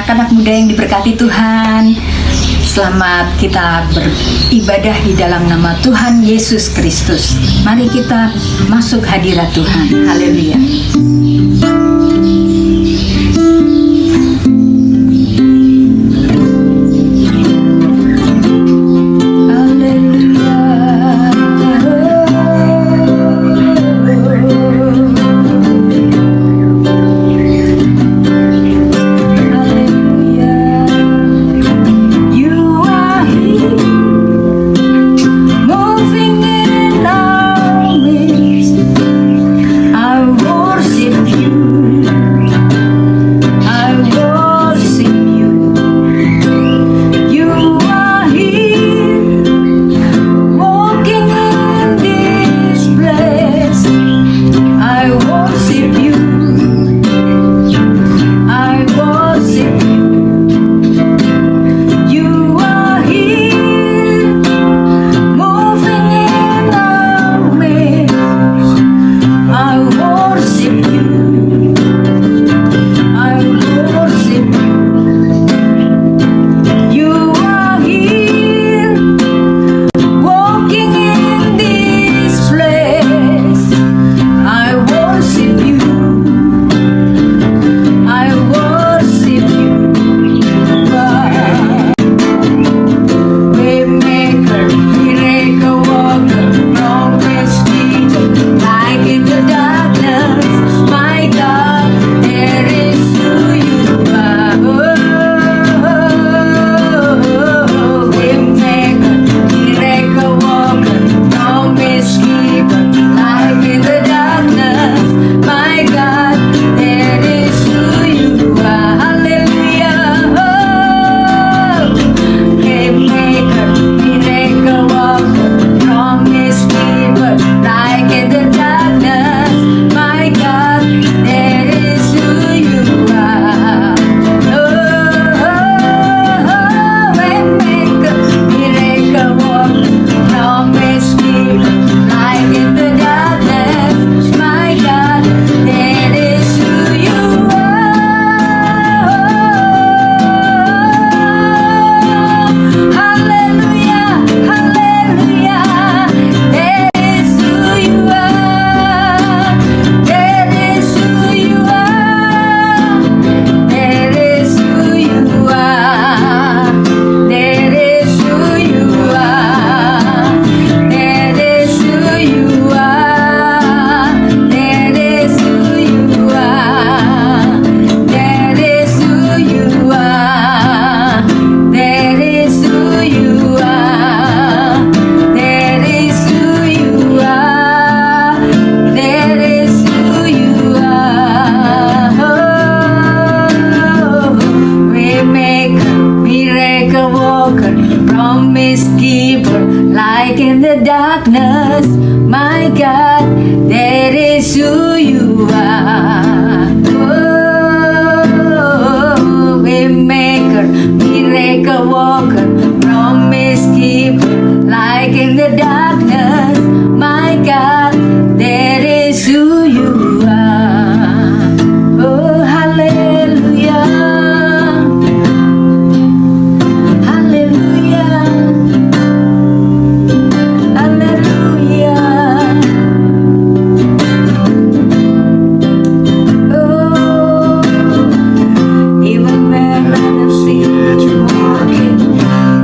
anak-anak muda yang diberkati Tuhan. Selamat kita beribadah di dalam nama Tuhan Yesus Kristus. Mari kita masuk hadirat Tuhan. Haleluya.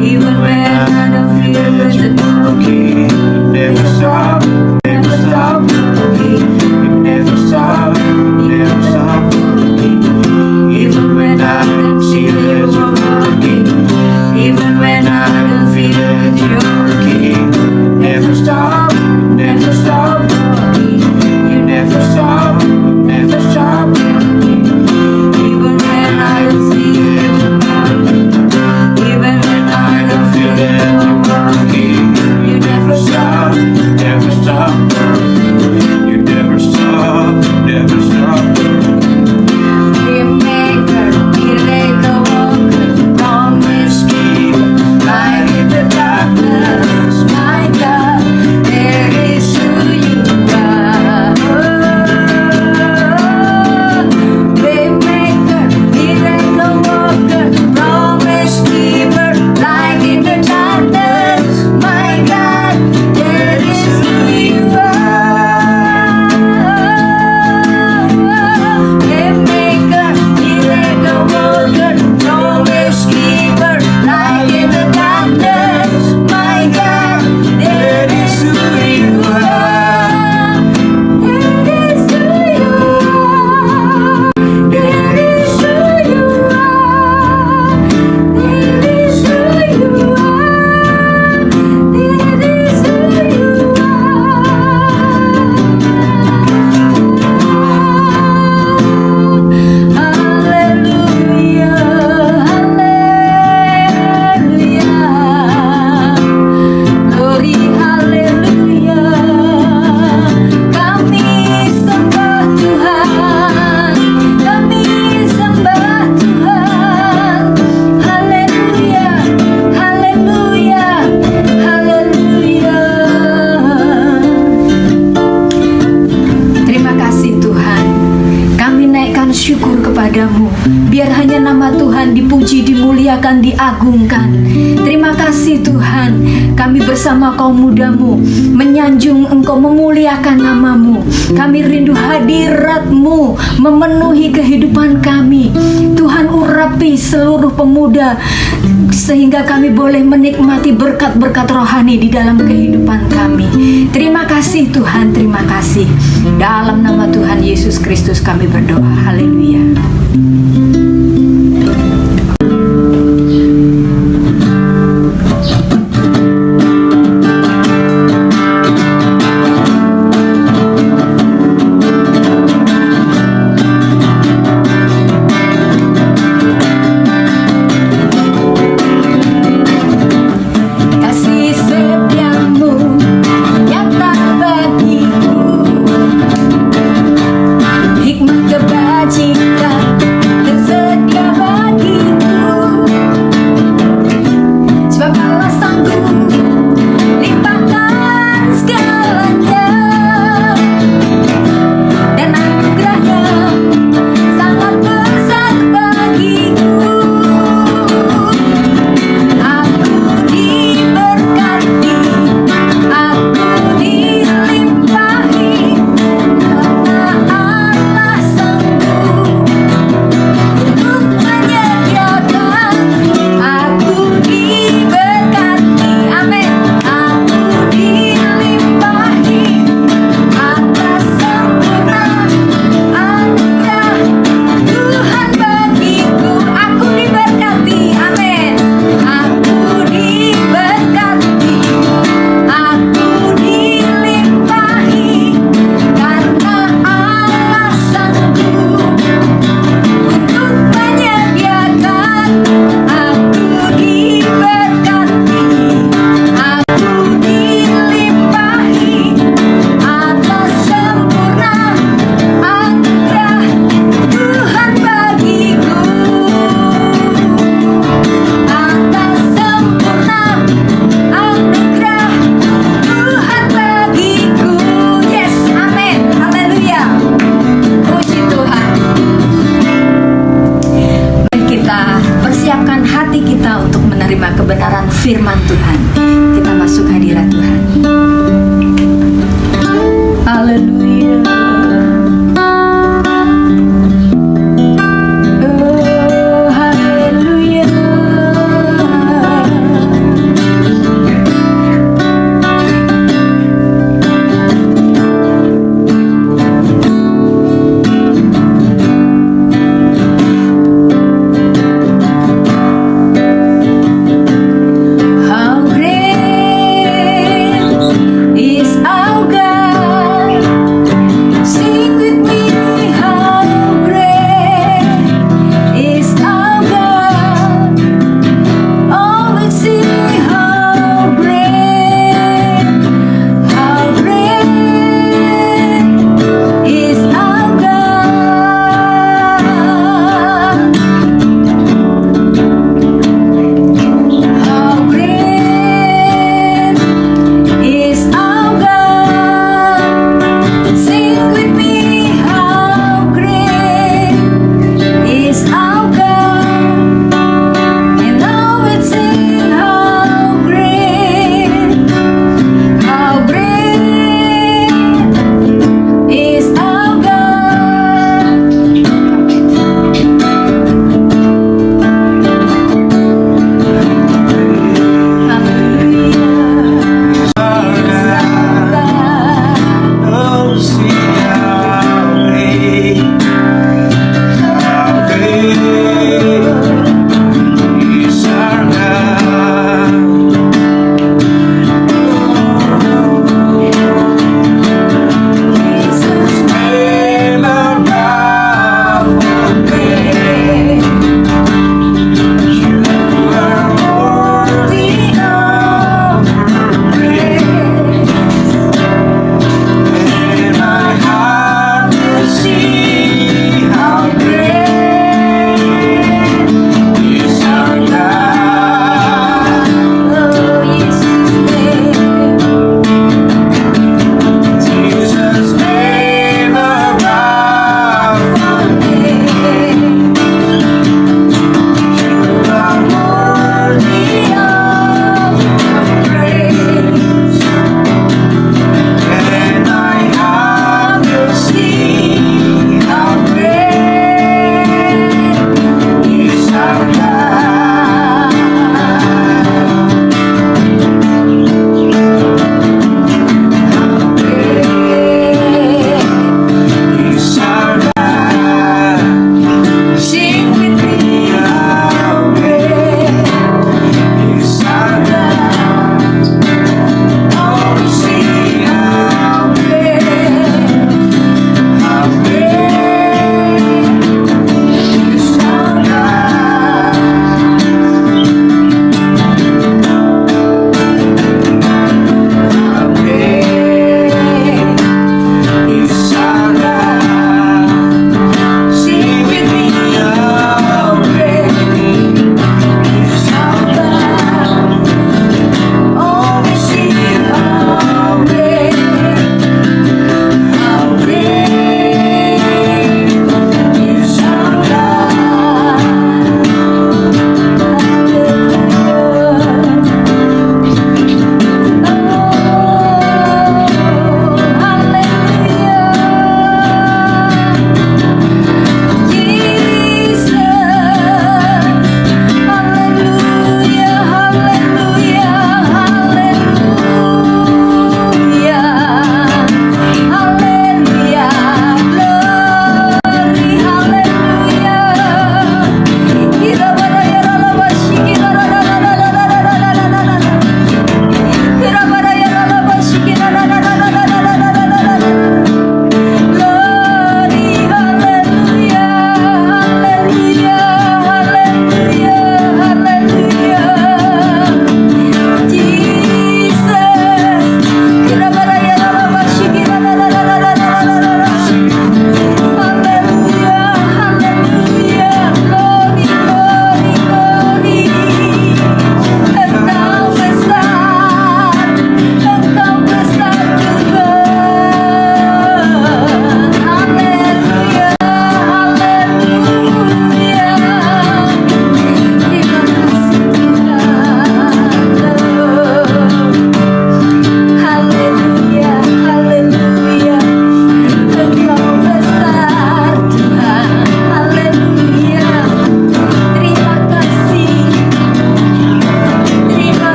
Even when I don't feel the agungkan. Terima kasih Tuhan, kami bersama kaum muda-Mu menyanjung Engkau, memuliakan nama-Mu. Kami rindu hadirat-Mu memenuhi kehidupan kami. Tuhan, urapi seluruh pemuda sehingga kami boleh menikmati berkat-berkat rohani di dalam kehidupan kami. Terima kasih Tuhan, terima kasih. Dalam nama Tuhan Yesus Kristus kami berdoa. Haleluya. Kasih setiamu nyata bagiku, hikmat kebajikan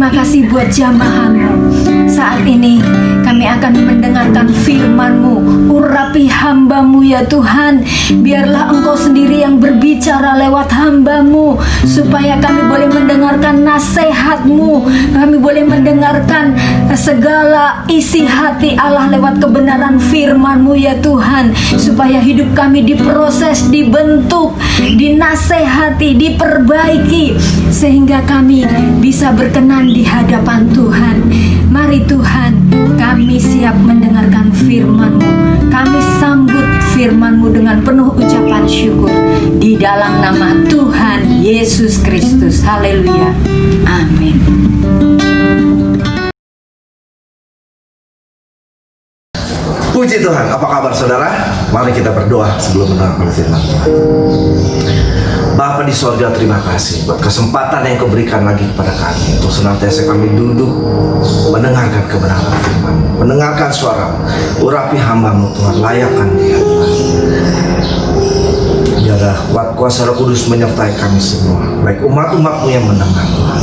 terima kasih buat jamahan-Mu. Saat ini kami akan mendengarkan firman-Mu. Urapi hamba-Mu ya Tuhan. Biarlah Engkau sendiri yang berbicara lewat hamba-Mu, supaya kami boleh mendengarkan nasihat-Mu. Kami boleh mendengarkan segala isi hati Allah lewat kebenaran firman-Mu ya Tuhan, supaya hidup kami diproses, dibentuk, dinasehati, diperbaiki, sehingga kami bisa berkenan di hadapan Tuhan. Mari Tuhan, kami siap mendengarkan firman-Mu. Kami sambut firman-Mu dengan penuh ucapan syukur di dalam nama Tuhan Yesus Kristus. Haleluya. Amin. Puji Tuhan. Apa kabar saudara? Mari kita berdoa sebelum mendengarkan firman Tuhan. Bapa di sorga, terima kasih buat kesempatan yang Kau berikan lagi kepada kami untuk senantiasa kami duduk mendengarkan kebenaran firman, mendengarkan suara. Urapi hamba-Mu Tuhan, layakkan dia Tuhan. Biarlah kuat kuasa Roh Kudus menyertai kami semua, baik umat-umat-Mu yang mendengar Tuhan.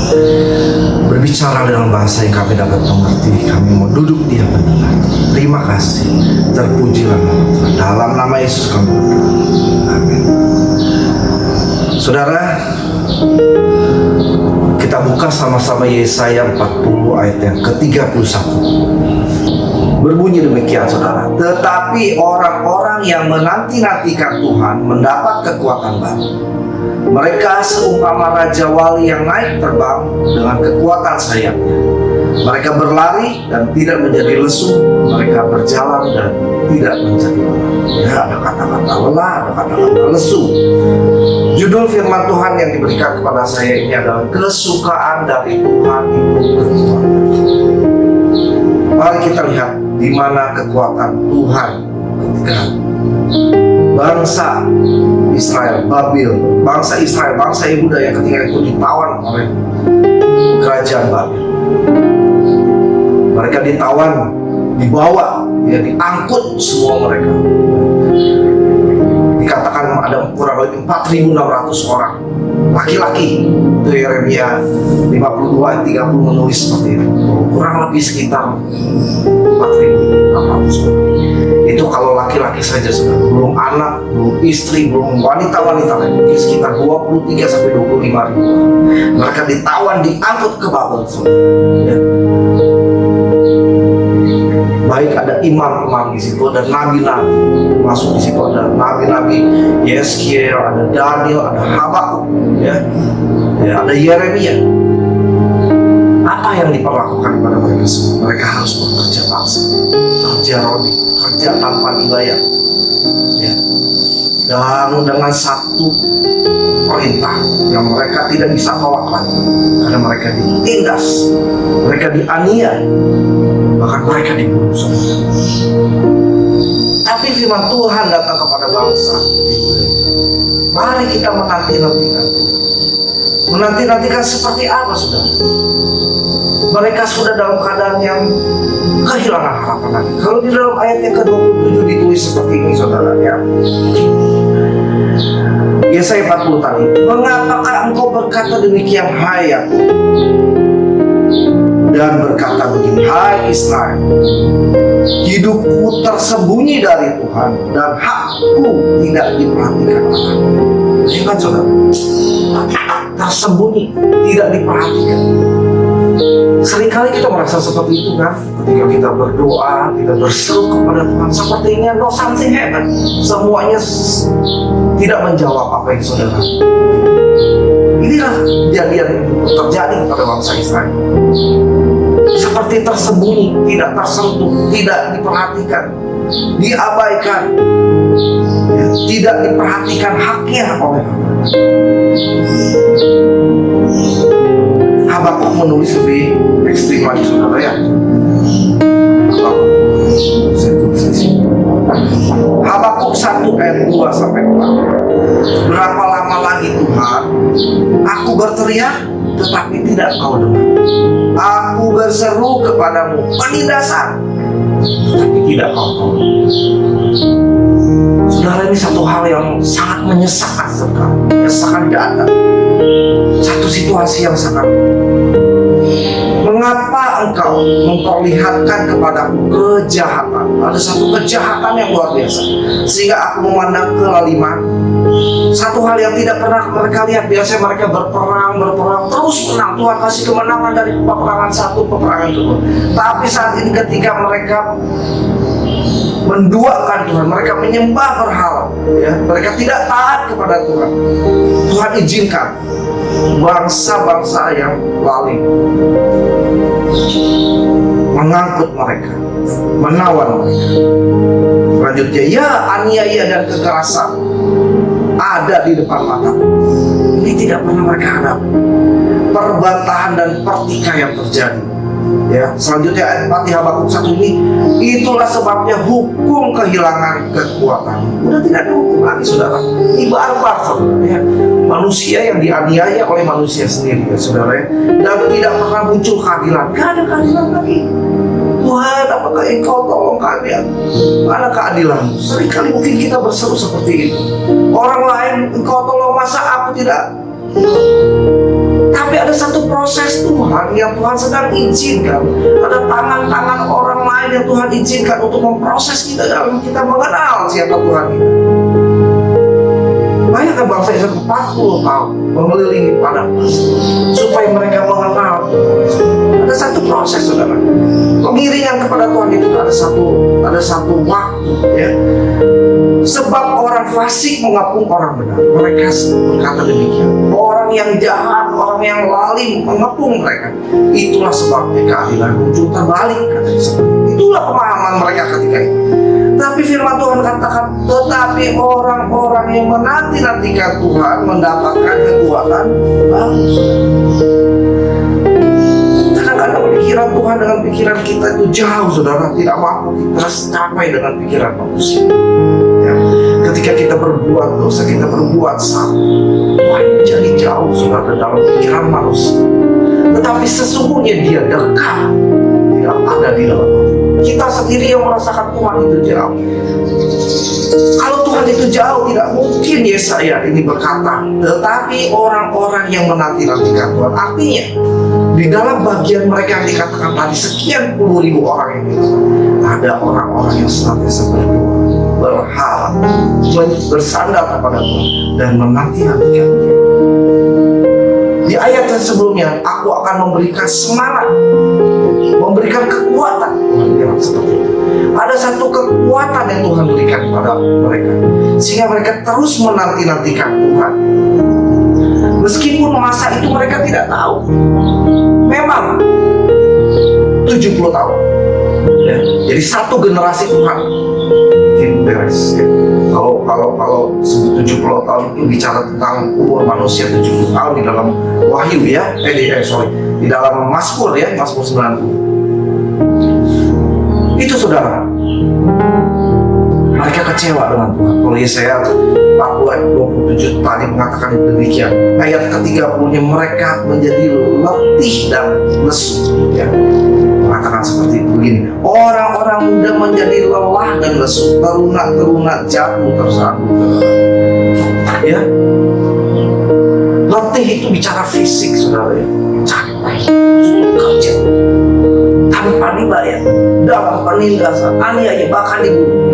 Berbicara dengan bahasa yang kami dapat mengerti. Kami mau duduk diam mendengar. Terima kasih. Terpujilah nama Tuhan. Dalam nama Yesus kami berdoa. Amin. Saudara, kita buka sama-sama Yesaya 40 ayat yang ke-31. Berbunyi demikian saudara. Tetapi orang-orang yang menanti-nantikan Tuhan mendapat kekuatan baru. Mereka seumpama Raja Wali yang naik terbang dengan kekuatan sayapnya. Mereka berlari dan tidak menjadi lesu. Mereka berjalan dan tidak menjadi lelah. Ya, ada kata-kata lelah, ada kata-kata lesu. Judul firman Tuhan yang diberikan kepada saya ini adalah kesukaan dari Tuhan itu kekuatan. Mari kita lihat di mana kekuatan Tuhan ketika bangsa Israel, Babil, bangsa Israel, bangsa Yehuda yang ketika itu ditawan oleh kerajaan Babil. Mereka ditawan, dibawa, ya, diangkut semua mereka. Dikatakan ada kurang lebih 4.600 orang laki-laki. Itu Yeremia 52 ayat 30 menulis seperti itu. Kurang lebih sekitar 4.600 orang. Itu kalau laki-laki saja sudah, belum anak, belum istri, belum wanita-wanita lain. Mungkin sekitar 23 sampai 25 ribu. Mereka ditawan, diangkut ke Babel. Ya. Baik ada imam-imam di situ, ada nabi-nabi masuk di situ, ada nabi-nabi Yeskiel, ada Daniel, ada Habakuk, ya, ada Yeremia. Apa yang diperlakukan kepada mereka semua? Mereka harus bekerja paksa, kerja rodi, kerja tanpa dibayar, ya, dan dengan satu perintah yang mereka tidak bisa tolak lagi, karena mereka ditindas, mereka dianiaya, bahkan mereka dibunuh. Tapi firman Tuhan datang kepada bangsa Yehuda. Mari kita menanti-nantikan Tuhan. Menanti-nantikan seperti apa, saudara? Mereka sudah dalam keadaan yang kehilangan harapan lagi. Kalau di dalam ayat yang ke-27 ditulis seperti ini, saudara, ya. Yesaya 40 tadi. Mengapakah engkau berkata demikian, hai Yakub? Dan berkata begini, hai Israel, hidupku tersembunyi dari Tuhan dan hakku tidak diperhatikan Allah. Ingat saudara, tersembunyi, tidak diperhatikan. Seringkali kita merasa seperti itu kan, ketika kita berdoa, kita berseru kepada Tuhan, sepertinya no something happen, semuanya tidak menjawab apa yang saudara. Inilah kejadian terjadi kepada bangsa Israel. Seperti tersembunyi, tidak tersentuh, tidak diperhatikan, diabaikan, ya, tidak diperhatikan haknya oleh Allah. Habakuk menulis lebih ekstrim lagi, saudara, ya. Habakuk 1 ayat 2 sampai 4. Berapa lama lagi Tuhan aku berteriak tetapi tidak kau dengar, aku berseru kepadamu penindasan tetapi tidak kau tahu. Saudara, ini satu hal yang sangat menyesakkan sekali, menyesakan dada. Satu situasi yang sangat Mengapa engkau memperlihatkan kepadaku kejahatan? Ada satu kejahatan yang luar biasa, sehingga aku memandang kelaliman. Satu hal yang tidak pernah mereka lihat. Biasanya mereka berperang, terus menang. Tuhan kasih kemenangan dari peperangan satu, peperangan kedua. Tapi saat ini ketika mereka menduakan Tuhan, mereka menyembah berhala, ya, mereka tidak taat kepada Tuhan. Tuhan izinkan bangsa-bangsa yang lain mengangkut mereka, menawan mereka. Selanjutnya, ya, aniaya dan kekerasan ada di depan mata. Ini tidak pernah mereka hadapi. Perbantahan dan pertikaian terjadi. Ya, selanjutnya ayat 4 di Habakuk 1 ini, itulah sebabnya hukum kehilangan kekuatan. Udah tidak ada hukum lagi, saudara. Ini barbar, saudara. Ya. Manusia yang dianiaya oleh manusia sendiri, ya, saudara. Ya. Dan tidak pernah muncul keadilan. Gak ada keadilan lagi. Tuhan, apakah engkau tolong kami? Mana keadilan? Seringkali mungkin kita berseru seperti itu. Orang lain, engkau tolong, masa aku tidak? Tapi ada satu proses Tuhan yang Tuhan sedang izinkan. Ada tangan-tangan orang lain yang Tuhan izinkan untuk memproses kita dalam kita mengenal siapa Tuhan itu. Bayangkan bangsa Israel 40 tahun mengelilingi padang pasir supaya mereka mengenal. Ada satu proses, saudara. Pengiringan kepada Tuhan itu ada satu waktu, ya. Sebab orang fasik mengepung orang benar. Mereka berkata demikian. Orang yang jahat, orang yang lalim mengepung mereka. Itulah sebabnya keadilan muncul terbalik. Itulah pemahaman mereka ketika itu. Tapi firman Tuhan katakan, tetapi orang-orang yang menanti-nantikan Tuhan mendapatkan kekuatan baru. Kadang-kadang pikiran Tuhan dengan pikiran kita itu jauh, saudara. Tidak mampu kita capai dengan pikiran manusia. Ya. Ketika kita berbuat dosa, kita berbuat salah, Tuhan jadi jauh, saudara, dalam pikiran manusia. Tetapi sesungguhnya Dia dekat, tidak ada di dalam hati. Kita sendiri yang merasakan Tuhan itu jauh. Kalau Tuhan itu jauh, tidak mungkin Yesaya ini berkata, tetapi orang-orang yang menanti-nantikan Tuhan. Artinya, di dalam bagian mereka yang dikatakan tadi, sekian puluh ribu orang ini, ada orang-orang yang senantiasa berdoa, berharap, bersandar kepada Tuhan, dan menanti-nantikan Dia. Di ayat yang sebelumnya, aku akan memberikan semangat, memberikan kekuatan. Tuhan bilang seperti itu. Ada satu kekuatan yang Tuhan berikan kepada mereka, sehingga mereka terus menanti-nantikan Tuhan. Meskipun masa itu mereka tidak tahu. Memang 70 tahun, ya. Jadi satu generasi Tuhan bikin beres, ya. Kalau 70 tahun itu bicara tentang umur manusia 70 tahun di dalam Wahyu, ya. Di dalam Mazmur, ya, Mazmur 90. Itu, saudara. Mereka kecewa dengan Tuhan. Kalau Yesaya 40 ayat 27 tadi mengatakan demikian. Ayat ke-30-nya, mereka menjadi letih dan lesu, ya. Mengatakan seperti itu, begini. Orang-orang muda menjadi lelah dan lesu, teruna-teruna jatuh tersandung. Ya. Letih itu bicara fisik, saudara, ya. Capek, kerja tanpa dibayar, dalam penindasan, aniaya, bahkan dibunuh.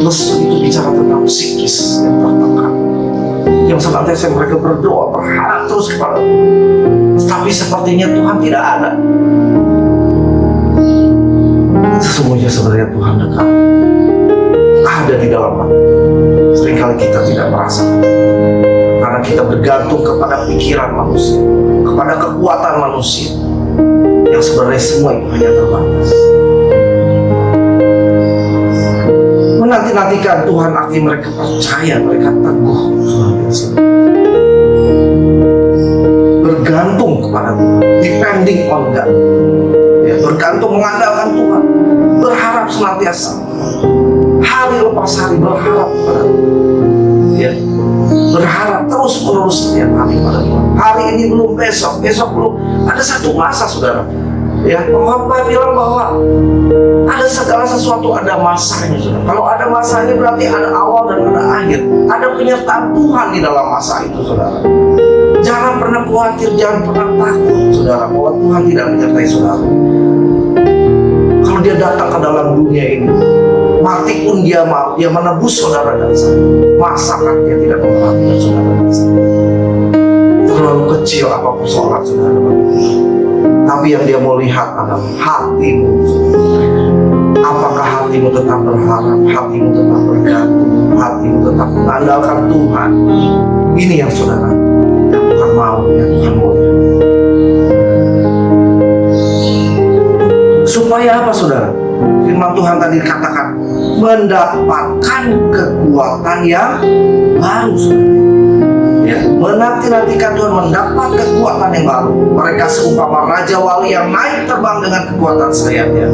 Lesu itu bicara tentang psikis yang tertekan, yang senantiasa mereka berdoa, berharap terus kepada Tuhan. Tapi sepertinya Tuhan tidak ada. Sesungguhnya sebenarnya Tuhan dekat, ada di dalam hati. Seringkali kita tidak merasakan, karena kita bergantung kepada pikiran manusia, kepada kekuatan manusia, yang sebenarnya semua itu hanya terbatas. Menanti-nantikan Tuhan artinya mereka percaya, mereka teguh, bergantung kepada Tuhan, depending on God, ya, bergantung, mengandalkan Tuhan, berharap senantiasa, hari lepas hari berharap kepada Tuhan, ya, berharap terus-menerus setiap hari pada Tuhan. Hari ini belum, besok belum. Ada satu masa, saudara, ya, pengkhotbah bilang bahwa ada segala sesuatu ada masanya, saudara. Kalau ada masanya berarti ada awal dan ada akhir. Ada penyertaan Tuhan di dalam masa itu, saudara. Jangan pernah khawatir, jangan pernah takut, saudara, bahwa Tuhan tidak menyertai saudara. Kalau dia datang ke dalam dunia ini, mati pun dia mau, dia menebus saudara dari sana. Masakan dia tidak memperhatikan saudara dari sana. Terlalu kecil apa persoalan saudara bagi Tuhan. Tapi yang dia mau lihat adalah hatimu. Apakah hatimu tetap berharap, hatimu tetap bergantung, hatimu tetap mengandalkan Tuhan. Ini yang saudara, yang Tuhan mau, yang Tuhan mau. Supaya apa saudara? Firman Tuhan tadi dikatakan mendapatkan kekuatan yang baru, saudara. Ya, menanti-nantikan Tuhan mendapat kekuatan yang baru. Mereka seumpama raja wali yang naik terbang dengan kekuatan sayapnya.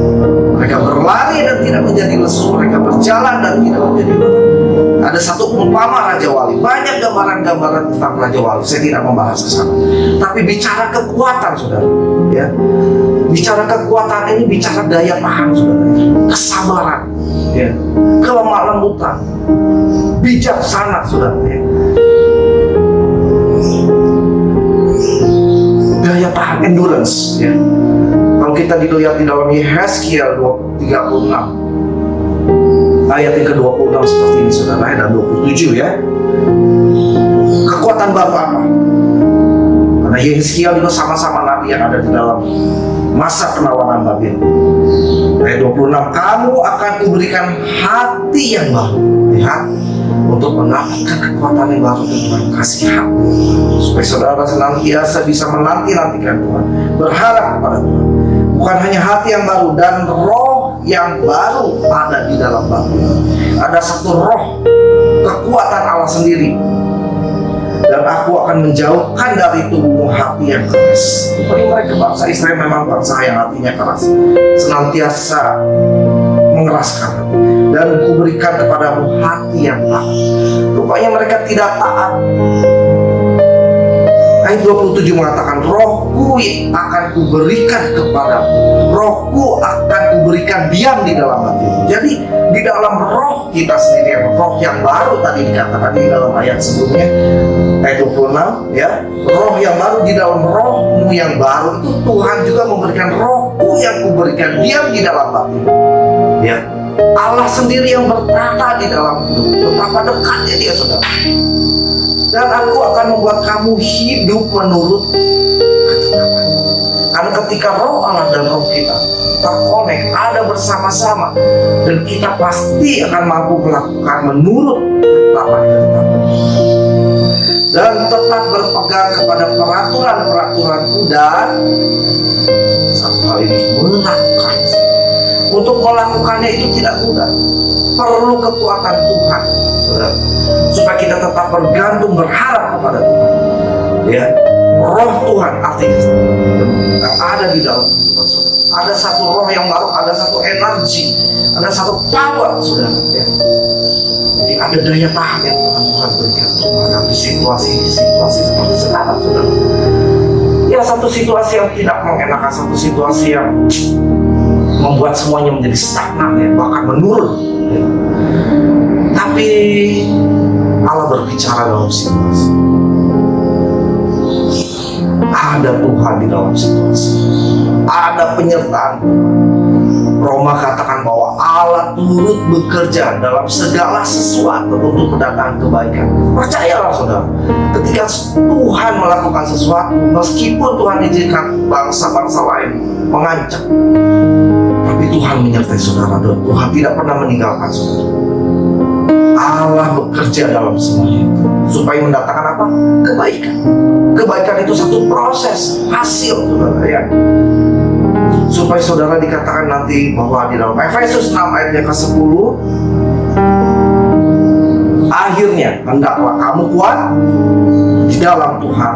Mereka berlari dan tidak menjadi lesu. Mereka berjalan dan tidak menjadi lelah. Ada satu umpama raja wali. Banyak gambaran-gambaran tentang raja wali. Saya tidak membahas ke sana. Tapi bicara kekuatan, saudara. Ya, bicara kekuatan ini bicara daya tahan, saudara. Kesabaran, ya, kelemah lembutan, bijaksana, saudara. Ya. Daya tahan, endurance, ya. Kalau kita dilihat di dalam Yehezkiel 36 ayat yang ke-26 seperti ini saudara, dan 27 ya. Kekuatan baru apa? Karena Yehezkiel juga sama-sama nabi yang ada di dalam masa penawanan Babel. Ayat 26, kamu akan kuberikan hati yang baru. Lihat, untuk mendapatkan kekuatan yang baru Tuhan kasih hati, supaya saudara senantiasa bisa menanti-nantikan Tuhan, berharap kepada Tuhan. Bukan hanya hati yang baru dan roh yang baru ada di dalam Babel. Ada satu roh, kekuatan Allah sendiri. Dan aku akan menjauhkan dari tubuhmu hati yang keras. Seperti mereka bangsa Israel memang bangsa yang hatinya keras, senantiasa mengeraskan, dan kuberikan kepadamu hati yang taat. Rupanya mereka tidak taat. Ayat 27 mengatakan, rohku akan kuberikan kepadamu, rohku akan kuberikan diam di dalam hatimu. Jadi di dalam roh kita sendiri, roh yang baru tadi dikatakan di dalam ayat sebelumnya, ayat 26 ya, roh yang baru di dalam rohmu yang baru itu Tuhan juga memberikan rohku yang kuberikan diam di dalam hatimu. Ya, Allah sendiri yang bertata di dalam hidup. Betapa dekatnya dia, saudara. Dan aku akan membuat kamu hidup menurut ketetapan. Karena ketika roh Allah dan roh kita terkonek, ada bersama-sama, dan kita pasti akan mampu melakukan menurut ketetapan-ketetapan. Dan tetap berpegang kepada peraturan-peraturanku, dan satu hal ini, melakukan. Untuk melakukannya itu tidak mudah, perlu kekuatan Tuhan, saudara, supaya kita tetap bergantung, berharap kepada Tuhan. Ya, roh Tuhan artinya yang ada di dalam kehidupan saudara. Ada satu roh yang baru, ada satu energi, ada satu power, saudara. Ya. Jadi ada daya tahan yang Tuhan berikan untuk menghadapi situasi-situasi seperti sekarang, saudara. Ya, satu situasi yang tidak mengenakan, satu situasi yang membuat semuanya menjadi stagnan, ya, bahkan menurun. Ya. Tapi Allah berbicara dalam situasi. Ada Tuhan di dalam situasi. Ada penyertaan. Roma katakan bahwa Allah turut bekerja dalam segala sesuatu untuk mendatangkan kebaikan. Percayalah, saudara, ketika Tuhan melakukan sesuatu, meskipun Tuhan izinkan bangsa-bangsa lain mengancam, tapi Tuhan menyertai saudara, dan Tuhan tidak pernah meninggalkan saudara. Allah bekerja dalam semuanya itu supaya mendatangkan apa? Kebaikan. Kebaikan itu satu proses, hasil, saudara, ya. Supaya saudara dikatakan nanti bahwa di dalam Efesus 6 ayat yang ke-10, akhirnya hendaklah kamu kuat di dalam Tuhan,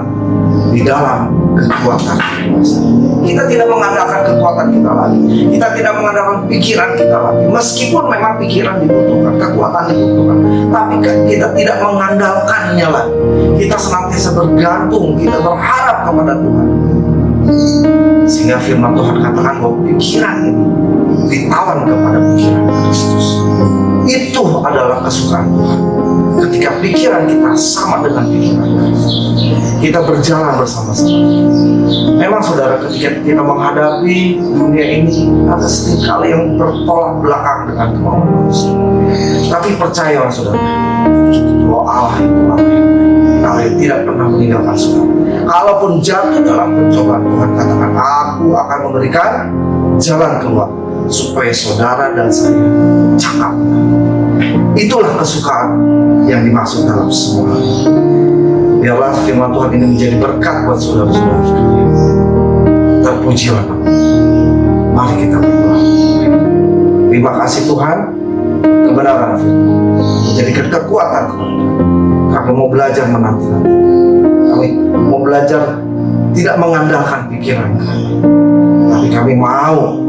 di dalam kekuatan kuasa. Kita tidak mengandalkan kekuatan kita lagi, kita tidak mengandalkan pikiran kita lagi, meskipun memang pikiran dibutuhkan, kekuatan dibutuhkan, tapi kita tidak mengandalkannya lagi. Kita senantiasa bergantung, kita berharap kepada Tuhan. Sehingga firman Tuhan katakan bahwa pikiran ini ditawan kepada pikiran Kristus. Itu adalah kesukaan Tuhan. Ketika pikiran kita sama dengan pikiran Kristus, kita berjalan bersama-sama. Memang saudara, ketika kita menghadapi dunia ini, ada seringkali yang bertolak belakang dengan kemauan manusia. Tapi percayalah saudara, bahwa Allah itu Allah yang tidak pernah meninggalkan saudara. Kalaupun jatuh dalam pencobaan, Tuhan katakan, aku akan memberikan jalan keluar supaya saudara dan saya cakap. Itulah kesukaan yang dimaksud dalam semua. Biarlah firman Tuhan ini menjadi berkat buat saudara-saudara sekalian. Terpujilah Nama. Mari kita berdoa. Terima kasih Tuhan, kebenaran firman menjadikan kekuatan kepada kami. Kami mau belajar menanti-nanti. Kami mau belajar tidak mengandalkan pikiran kami, tapi kami mau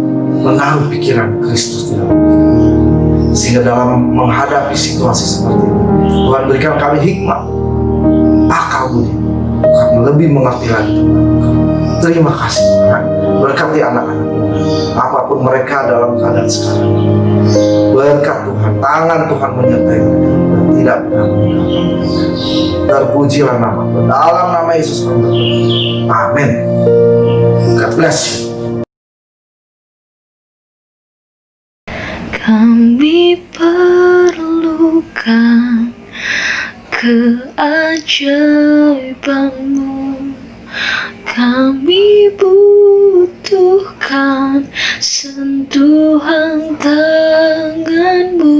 menaruh pikiran Kristus di dalam kita. Sehingga dalam menghadapi situasi seperti ini, Tuhan berikan kami hikmat, akal budi, kami lebih mengerti lagi Tuhan. Terima kasih Tuhan. Berkati anak-anak, apapun mereka dalam keadaan sekarang. Berkat Tuhan, tangan Tuhan menyertai mereka dan tidak pernah meninggalkan mereka. Terpujilah nama Tuhan. Dalam nama Yesus kami berdoa. Amin. God bless you. Kami perlukan keajaiban-Mu. Kami butuhkan sentuhan tangan-Mu.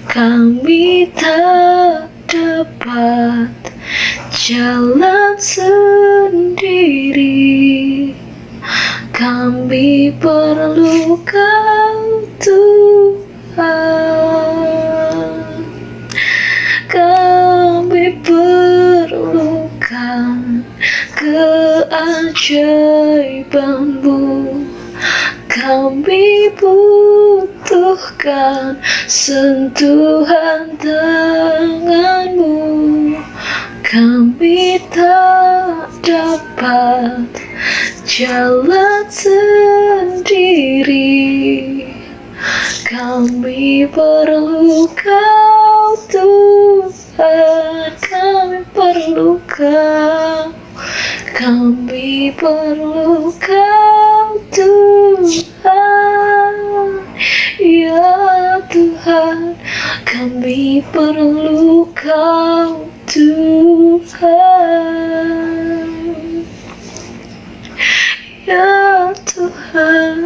Kami tak dapat jalan sendiri. Kami perlukan Tuhan. Kami perlukan keajaiban-Mu. Kami butuhkan sentuhan tangan-Mu. Kami tak dapat jalan sendiri. Kami perlu Kau Tuhan. Kami perlu Kau. Kami perlu Kau Tuhan. Ya Tuhan, kami perlu Kau Tuhan. Ya Tuhan,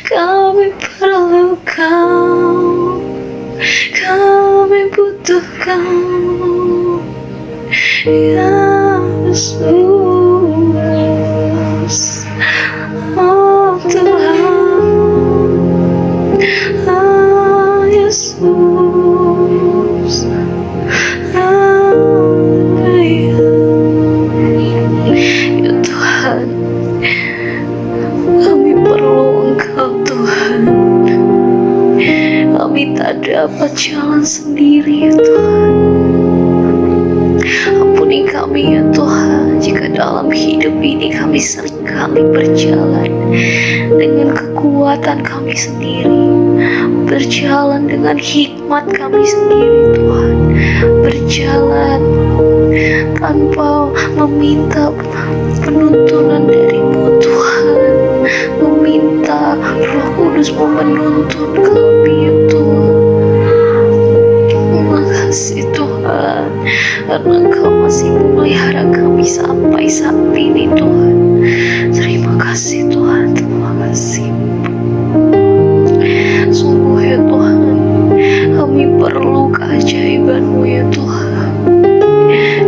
kami perlu Kau. Kami butuh Kau. Ya Yesus, oh Tuhan, oh Yesus, haleluya. Ya Tuhan, kami perlu Engkau Tuhan. Kami tak dapat jalan sendiri ya Tuhan. Ampuni kami ya Tuhan, jika dalam hidup ini kami seringkali berjalan dengan kekuatan kami sendiri, berjalan dengan hikmat kami sendiri Tuhan, berjalan tanpa meminta penuntunan dari-Mu Tuhan, meminta Roh Kudus-Mu menuntun kami ya Tuhan. Terima kasih Tuhan, karena Engkau masih memelihara kami sampai saat ini Tuhan. Terima kasih Tuhan, terima kasih. Sungguh ya Tuhan, kami perlu keajaiban-Mu ya Tuhan.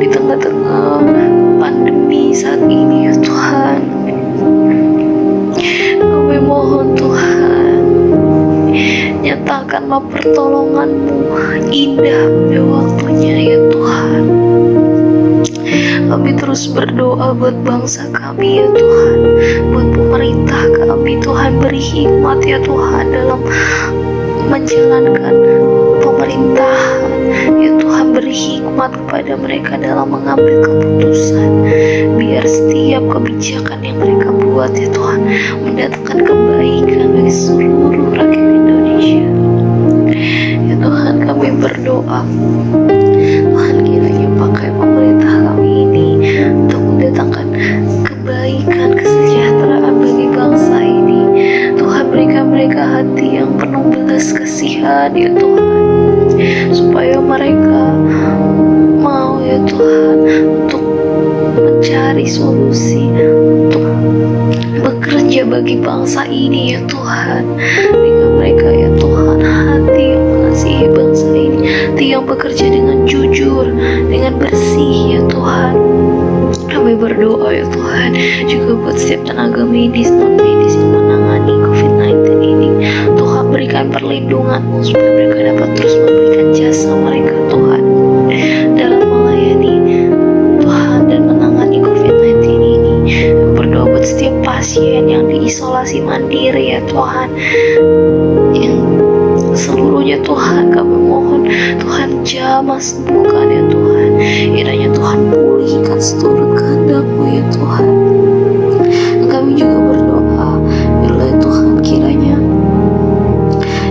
Di tengah-tengah pandemi saat ini ya Tuhan, kami mohon Tuhan, nyatakanlah pertolongan-Mu indah pada waktunya ya Tuhan. Kami terus berdoa buat bangsa kami ya Tuhan, buat pemerintah kami Tuhan, beri hikmat ya Tuhan dalam menjalankan pemerintahan pemerintahan. Ya Tuhan, beri hikmat kepada mereka dalam mengambil keputusan. Biar setiap kebijakan yang mereka buat ya Tuhan mendatangkan kebaikan bagi seluruh rakyat Indonesia. Ya Tuhan, kami berdoa, Tuhan kiranya pakai pemerintah kami ini untuk mendatangkan kebaikan, kesejahteraan bagi bangsa ini. Tuhan, berikan mereka hati yang penuh belas kasihan ya Tuhan, supaya mereka mau ya Tuhan untuk mencari solusi, untuk bekerja bagi bangsa ini ya Tuhan. Berikan mereka ya Tuhan hati yang mengasihi bangsa ini, hati yang bekerja dengan jujur, dengan bersih ya Tuhan. Kami berdoa ya Tuhan juga buat setiap tenaga medis, non medis yang menangani COVID-19 ini. Tuhan, berikan perlindungan-Mu supaya mereka dapat terus memberikan jasa mereka Tuhan dalam melayani Tuhan dan menangani COVID-19 ini. Berdoa buat setiap pasien yang diisolasi mandiri ya Tuhan, yang seluruhnya Tuhan kami mohon Tuhan jamah sembuhkan ya Tuhan. Kiranya Tuhan pulihkan seturut kehendak-Mu ya Tuhan. Kami juga berdoa bila Tuhan kiranya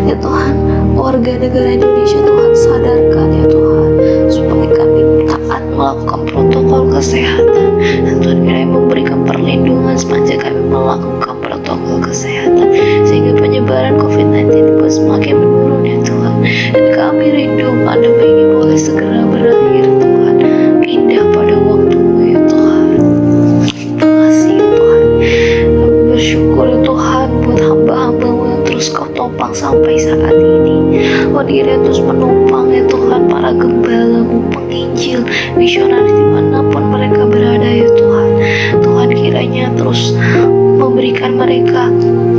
ya Tuhan warga negara Indonesia Tuhan sadarkan ya Tuhan, supaya kami taat melakukan protokol kesehatan, dan Tuhan kiranya memberikan perlindungan sepanjang kami melakukan protokol kesehatan, sehingga penyebaran COVID-19 itu semakin menurun ya Tuhan. Dan kami rindu pandemi ini boleh segera berakhir Tuhan, pindah pada waktu-Mu ya Tuhan. Terima kasih ya Tuhan. Kami bersyukur ya Tuhan buat hamba-hamba-Mu yang terus Kau topang sampai saat ini. Kiranya terus menopang ya Tuhan para gembala-Mu, penginjil, misionaris dimanapun mereka berada ya Tuhan. Tuhan kiranya terus memberikan mereka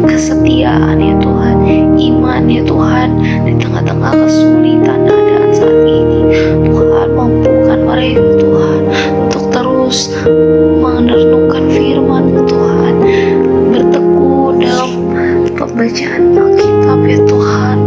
kesetiaan ya Tuhan, iman ya Tuhan di tengah-tengah kesulitan keadaan saat ini. Tuhan, mampukan mereka Tuhan untuk terus merenungkan firman Tuhan, bertekun dalam pembacaan Alkitab ya Tuhan.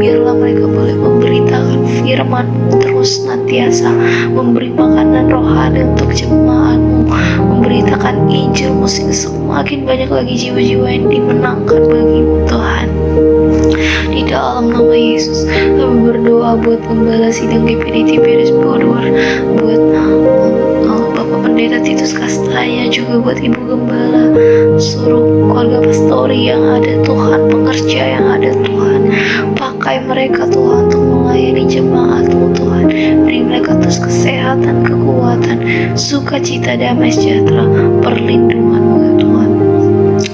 Biarlah mereka boleh memberitakan firman-Mu terus senantiasa, memberi makanan rohani untuk jemaat-Mu, memberitakan Injil-Mu sehingga semakin banyak lagi jiwa-jiwa yang dimenangkan bagi-Mu Tuhan. Di dalam nama Yesus kami berdoa buat Gembala Sidang GPD TPRS Bogor, buat Bapak Pendeta Titus Kastanya, juga buat Ibu Gembala, seluruh keluarga pastori yang ada Tuhan, pengerja yang ada Tuhan. Pakai mereka Tuhan untuk melayani jemaat-Mu Tuhan. Beri mereka terus kesehatan, kekuatan, sukacita, damai sejahtera, perlindungan-Mu ya Tuhan.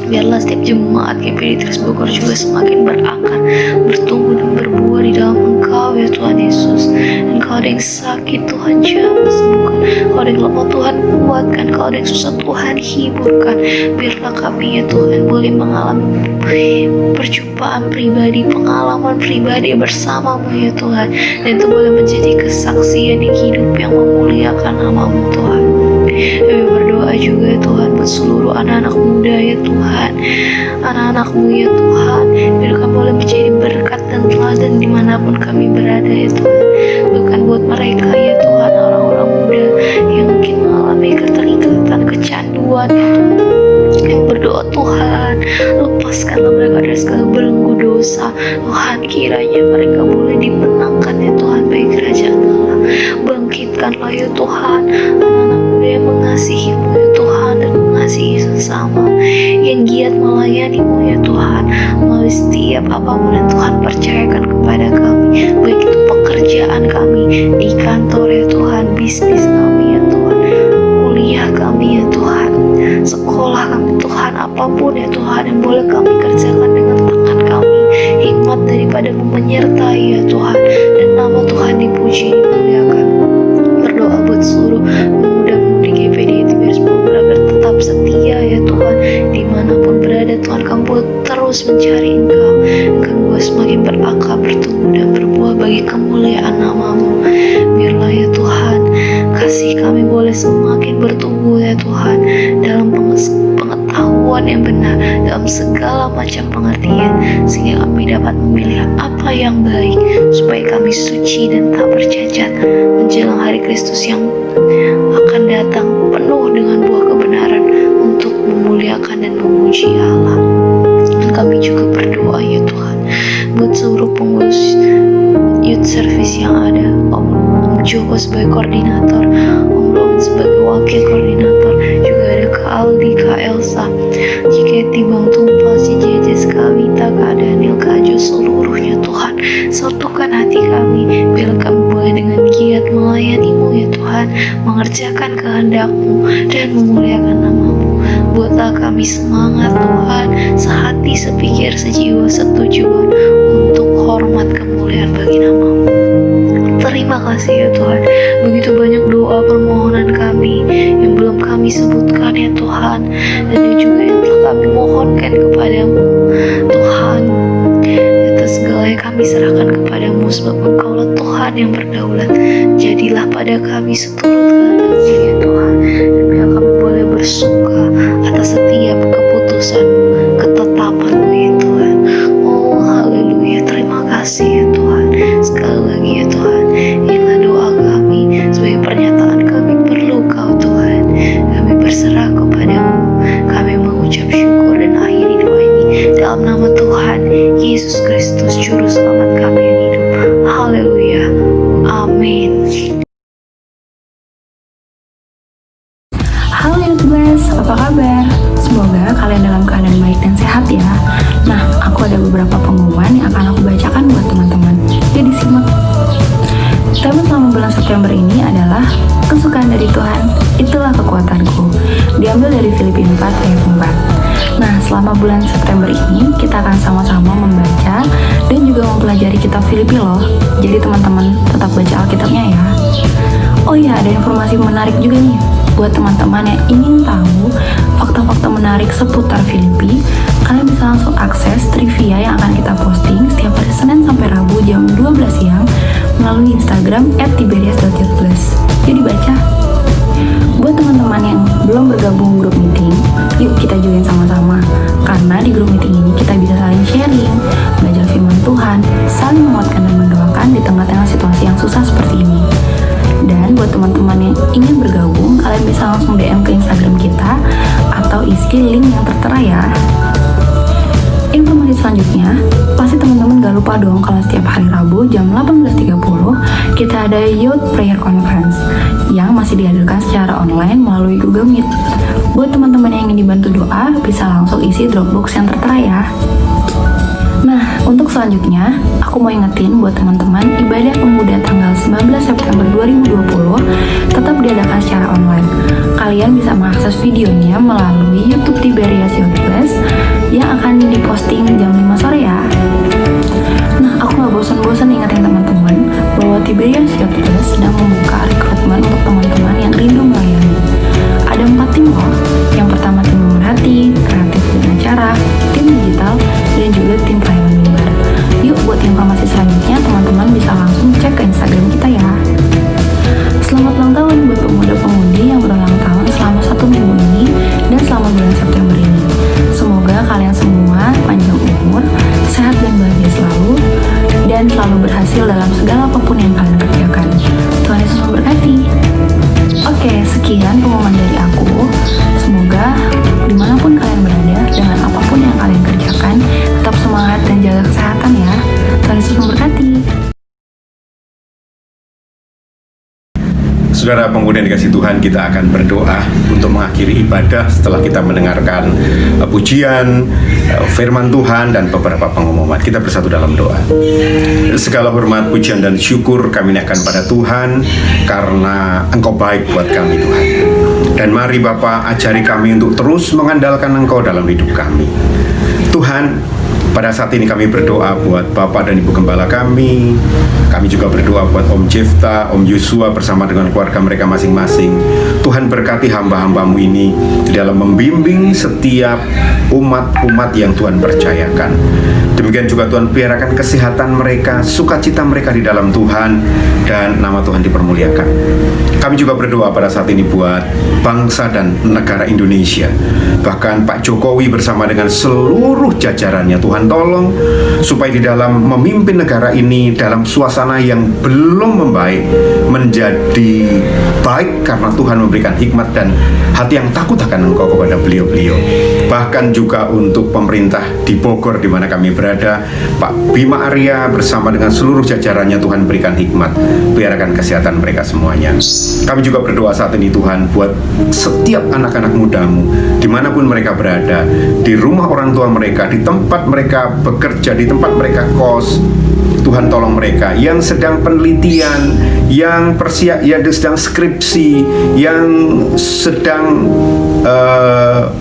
Biarlah setiap jemaat GPD Terus Bogor juga semakin berakar, bertumbuh dan berbuah di dalam Engkau ya Tuhan Yesus. Dan kalau ada yang sakit Tuhan jamah sembuhkan, kalau ada yang lemah Tuhan kuatkan, kalau ada yang susah Tuhan hiburkan. Biarlah kami ya Tuhan boleh mengalami perjumpaan pribadi, pengalaman pribadi bersama-Mu ya Tuhan, dan itu boleh menjadi kesaksian yang hidup yang memuliakan nama-Mu Tuhan. Kami berdoa juga Tuhan buat seluruh anak-anak muda ya Tuhan, anak-anak-Mu ya Tuhan. Biar kami boleh menjadi berkat dan teladan dimanapun kami berada ya Tuhan. Bukan buat mereka ya Tuhan, orang-orang muda yang mungkin mengalami keterikatan, kecanduan ya Tuhan. Yang berdoa Tuhan, lepaskanlah mereka dari segala belenggu dosa Tuhan. Kiranya mereka boleh dimenangkan ya Tuhan bagi kerajaan Allah. Bangkitkanlah ya Tuhan anak-anak muda yang mengasihi-Mu ya Tuhan, dan mengasihi sesama, yang giat melayani-Mu ya Tuhan, melalui setiap apapun yang Tuhan percayakan kepada kami, baik itu pekerjaan kami di kantor ya Tuhan, bisnis kami ya Tuhan, kuliah kami ya Tuhan, sekolah kami Tuhan, apapun ya Tuhan yang boleh kami kerjakan dengan tangan kami. Hikmat daripada-Mu menyertai ya Tuhan, dan nama Tuhan dipuji, dimuliakan. Berdoa buat seluruh pemuda-pemudi GPD TPRS Bogor agar tetap setia ya Tuhan, dimanapun berada Tuhan. Kami boleh terus mencari Engkau, kami boleh semakin berakar, bertumbuh dan berbuah bagi kemuliaan nama-Mu. Biarlah ya Tuhan kasih kami boleh semakin bertumbuh ya Tuhan dalam pengetahuan yang benar bijaksana dalam segala macam pengertian, sehingga kami dapat memilih apa yang baik, supaya kami suci dan tak bercacat menjelang hari Kristus yang akan datang penuh dengan buah kebenaran untuk memuliakan dan memuji Allah. Dan kami juga berdoa ya Tuhan buat seluruh pengurus youth service yang ada, Om Joko sebagai koordinator, Om Robin sebagai wakil koordinator, juga ada Kak Aldi, Kak Elsa, Ciketi, Bang Tumpal, si Jejes, Kak Wita, Kak Daniel, Kak Jo, seluruhnya Tuhan. Satukan hati kami, biar kami boleh dengan giat melayani-Mu ya Tuhan, mengerjakan kehendak-Mu dan memuliakan nama-Mu. Buatlah kami semangat Tuhan, sehati, sepikir, sejiwa, setujuan untuk hormat kemuliaan bagi nama-Mu. Terima kasih ya Tuhan, begitu banyak doa permohonan kami yang belum kami sebutkan ya Tuhan, dan juga yang telah kami mohonkan kepadamu Tuhan. Atas segala yang kami serahkan kepadamu, sebab Engkaulah Tuhan yang berdaulat. Jadilah pada kami seturut kehendak-Mu ya Tuhan, dan biar kami boleh bersuka atas setiap keputusan-Mu, ketetapan-Mu ya Tuhan. Oh haleluya, terima kasih ya Tuhan. Sekali lagi ya Tuhan, inilah doa kami sebagai pernyataan kami perlu Kau Tuhan. Kami berserah kepadamu, kami mengucap syukur dan akhiri doa ini dalam nama Tuhan Yesus Kristus, Juru Selamat kami yang hidup. Haleluya, amin. Halo YouTubers, apa kabar? Semoga kalian dalam keadaan baik dan sehat ya. Nah, aku ada beberapa pengumuman yang akan aku bacakan buat teman-teman. Jadi simak. Tema selama bulan September ini adalah kesukaan dari Tuhan, itulah kekuatanku. Diambil dari Filipi 4 ayat 4. Nah, selama bulan September ini kita akan sama-sama membaca dan juga mempelajari kitab Filipi loh. Jadi teman-teman tetap baca Alkitabnya ya. Oh iya, ada informasi menarik juga nih buat teman-teman yang ingin tahu fakta-fakta menarik seputar Filipi. Kalian bisa langsung akses trivia yang akan kita posting setiap hari Senin sampai Rabu jam 12 siang melalui Instagram @tiberias.youth+. Jadi baca. Buat teman-teman yang belum bergabung grup meeting, yuk kita join sama-sama. Karena di grup meeting ini kita bisa saling sharing, belajar firman Tuhan, saling menguatkan dan mendoakan di tengah-tengah situasi yang susah seperti ini. Dan buat teman-teman yang ingin bergabung, kalian bisa langsung DM ke Instagram kita atau isi link yang tertera ya. Informasi selanjutnya, pasti teman-teman gak lupa dong kalau setiap hari Rabu jam 18.30 kita ada Youth Prayer Conference yang masih dihadirkan secara online melalui Google Meet. Buat teman-teman yang ingin dibantu doa, bisa langsung isi Dropbox yang tertera ya. Nah, untuk selanjutnya, aku mau ingetin buat teman-teman, ibadah pemuda tanggal 19 September 2020 tetap diadakan secara online. Kalian bisa mengakses videonya melalui YouTube Tiberias Youth+ yang akan diposting jam 5 sore ya. Nah, aku gak bosan-bosan ingetin teman-teman bahwa Tiberias Youth+ sedang membuka rekrutmen untuk teman-teman yang rindu melayani. Ada 4 tim loh. Yang pertama tim pemerhati, kreatif dan acara, tim digital, dan juga tim pelayanan mimbar. Yuk, buat informasi selanjutnya teman-teman bisa langsung cek ke Instagram kita ya. Selamat ulang tahun buat pemuda-pemudi yang berulang tahun selama 1 minggu ini dan selama bulan September ini. Semoga kalian semua panjang umur, sehat dan bahagia selalu, dan selalu berhasil dalam segala apapun yang kalian kerjakan. Tuhan Yesus memberkati. Oke, sekian pengumuman dari aku. Semoga dimanapun kalian berada, dengan apapun yang kalian kerjakan, tetap semangat dan jaga kesehatan ya. Tuhan Yesus memberkati. Saudara pemuda yang dikasih Tuhan, kita akan berdoa untuk mengakhiri ibadah setelah kita mendengarkan pujian, firman Tuhan, dan beberapa pengumuman. Kita bersatu dalam doa. Segala hormat, pujian, dan syukur kami naikkan pada Tuhan, karena Engkau baik buat kami Tuhan. Dan mari Bapa, ajari kami untuk terus mengandalkan Engkau dalam hidup kami. Tuhan, pada saat ini kami berdoa buat Bapak dan Ibu Gembala kami. Kami juga berdoa buat Om Jefta, Om Yosua bersama dengan keluarga mereka masing-masing. Tuhan berkati hamba-hambamu ini di dalam membimbing setiap umat-umat yang Tuhan percayakan. Demikian juga Tuhan peliharakan kesehatan mereka, sukacita mereka di dalam Tuhan, dan nama Tuhan dipermuliakan. Kami juga berdoa pada saat ini buat bangsa dan negara Indonesia. Bahkan Pak Jokowi bersama dengan seluruh jajarannya, Tuhan tolong supaya di dalam memimpin negara ini dalam suasana yang belum membaik menjadi baik, karena Tuhan memberikan hikmat dan hati yang takut akan Engkau kepada beliau-beliau. Bahkan juga untuk pemerintah di Bogor di mana kami berada, Pak Bima Arya bersama dengan seluruh jajarannya, Tuhan berikan hikmat, peliharakan kesehatan mereka semuanya. Kami juga berdoa saat ini Tuhan buat setiap anak-anak mudamu dimanapun mereka berada, di rumah orang tua mereka, di tempat mereka bekerja, di tempat mereka kos. Tuhan tolong mereka yang sedang penelitian, yang sedang skripsi, yang sedang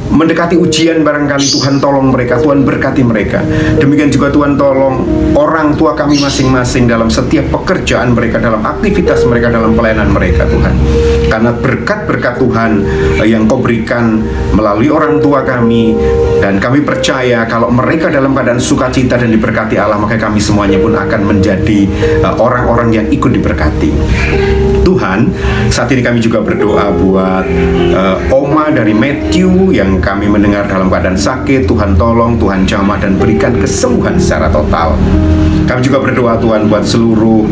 mendekati ujian barangkali. Tuhan tolong mereka, Tuhan berkati mereka. Demikian juga Tuhan tolong orang tua kami masing-masing dalam setiap pekerjaan mereka, dalam aktivitas mereka, dalam pelayanan mereka Tuhan. Karena berkat-berkat Tuhan yang Kau berikan melalui orang tua kami, dan kami percaya kalau mereka dalam keadaan sukacita dan diberkati Allah, maka kami semuanya pun akan menjadi orang-orang yang ikut diberkati. Tuhan, saat ini kami juga berdoa buat Oma dari Matthew yang kami mendengar dalam keadaan sakit. Tuhan tolong, Tuhan jamah dan berikan kesembuhan secara total. Kami juga berdoa Tuhan buat seluruh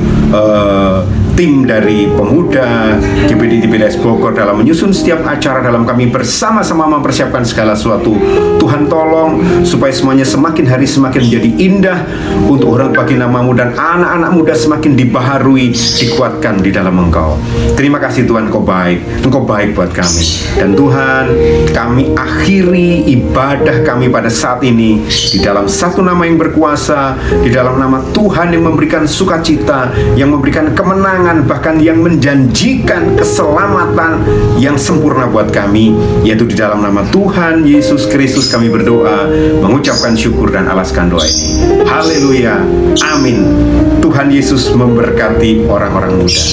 tim dari pemuda GBD TPDS Bogor dalam menyusun setiap acara, dalam kami bersama-sama mempersiapkan segala sesuatu. Tuhan tolong supaya semuanya semakin hari semakin menjadi indah untuk orang bagi nama-Mu, dan anak-anak muda semakin dibaharui, dikuatkan di dalam Engkau. Terima kasih Tuhan, Engkau baik buat kami. Dan Tuhan, kami akhiri ibadah kami pada saat ini di dalam satu nama yang berkuasa, di dalam nama Tuhan yang memberikan sukacita, yang memberikan kemenangan, bahkan yang menjanjikan keselamatan yang sempurna buat kami, yaitu di dalam nama Tuhan Yesus Kristus kami berdoa, mengucapkan syukur dan alaskan doa ini. Haleluya, amin. Tuhan Yesus memberkati orang-orang muda.